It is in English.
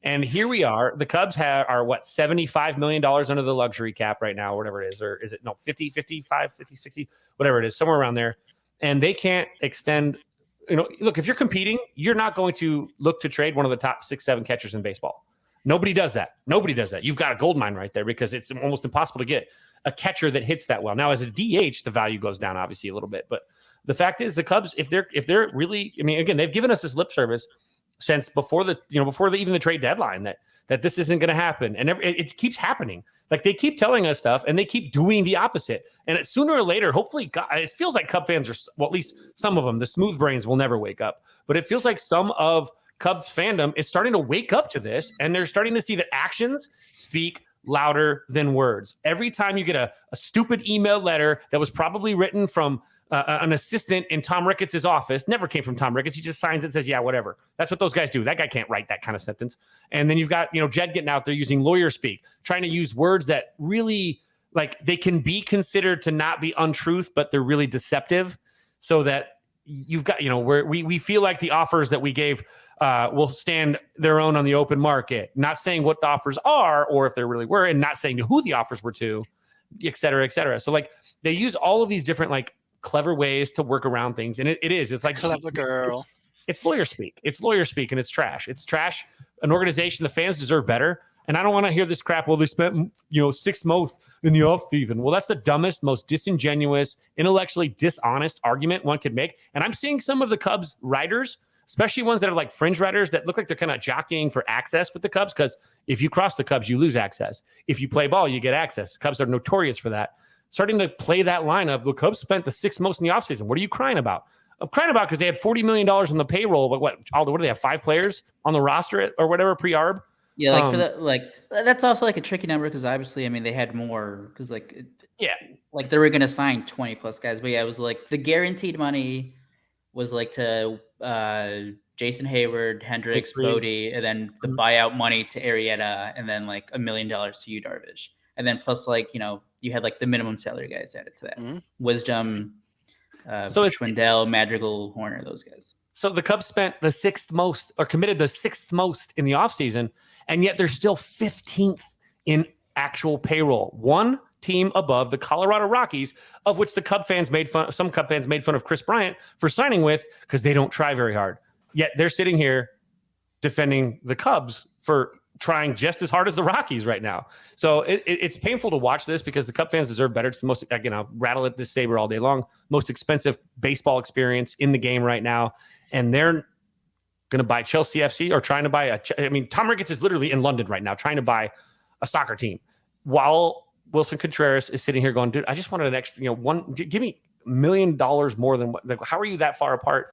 And here we are. The Cubs are what, $75 million under the luxury cap right now, or whatever it is. Or is it 50, 55, 50, 60, whatever it is, somewhere around there. And they can't extend. Look, if you're competing, you're not going to look to trade one of the top 6-7 catchers in baseball. Nobody does that. You've got a gold mine right there because it's almost impossible to get a catcher that hits that well. Now, as a DH, the value goes down obviously a little bit, but the fact is the Cubs, if they're really, I mean, again, they've given us this lip service since before even the trade deadline that this isn't going to happen, and it keeps happening. Like, they keep telling us stuff and they keep doing the opposite. And sooner or later, hopefully, it feels like Cub fans are, well, at least some of them, the smooth brains will never wake up. But it feels like some of Cubs fandom is starting to wake up to this, and they're starting to see that actions speak louder than words. Every time you get a stupid email letter that was probably written from an assistant in Tom Ricketts' office, never came from Tom Ricketts. He just signs it, says, yeah, whatever. That's what those guys do. That guy can't write that kind of sentence. And then you've got, Jed getting out there using lawyer speak, trying to use words that really, like, they can be considered to not be untruth, but they're really deceptive, so that you've got, where we feel like the offers that we gave will stand their own on the open market, not saying what the offers are or if there really were, and not saying who the offers were to, et cetera, et cetera. So, like, they use all of these different, like, clever ways to work around things. And it's like clever girl. It's lawyer speak. It's lawyer speak, and it's trash. It's trash. An organization, the fans deserve better. And I don't want to hear this crap. Well, they spent, $6 million in the offseason. Well, that's the dumbest, most disingenuous, intellectually dishonest argument one could make. And I'm seeing some of the Cubs writers, especially ones that are like fringe writers that look like they're kind of jockeying for access with the Cubs, because if you cross the Cubs, you lose access. If you play ball, you get access. The Cubs are notorious for that. Starting to play that line of the Cubs spent the 6th most in the offseason. What are you crying about? I'm crying about because they had $40 million on the payroll. But what do they have? 5 players on the roster or whatever pre-arb? Yeah, like for that, like that's also like a tricky number because obviously, I mean, they had more because like they were going to sign 20 plus guys, but yeah, it was like the guaranteed money was like to Jason Hayward, Hendricks, Bodie, and then the buyout money to Arrieta, and then like $1 million to Yu Darvish, and then plus like you had like the minimum salary guys added to that. Wisdom, so it's Schwindel, Madrigal, Horner, those guys. So the Cubs spent the 6th most, or committed the 6th most in the offseason, and yet they're still 15th in actual payroll. One team above the Colorado Rockies, of which the Cub fans made fun. Some Cub fans made fun of Chris Bryant for signing with because they don't try very hard. Yet they're sitting here defending the Cubs for trying just as hard as the Rockies right now. So it's painful to watch this because the Cub fans deserve better. It's the most, I'll rattle at this saber all day long, most expensive baseball experience in the game right now. And they're going to buy Chelsea FC or trying to buy Tom Ricketts is literally in London right now trying to buy a soccer team while Willson Contreras is sitting here going, dude, I just wanted an extra, give me $1 million more than what, how are you that far apart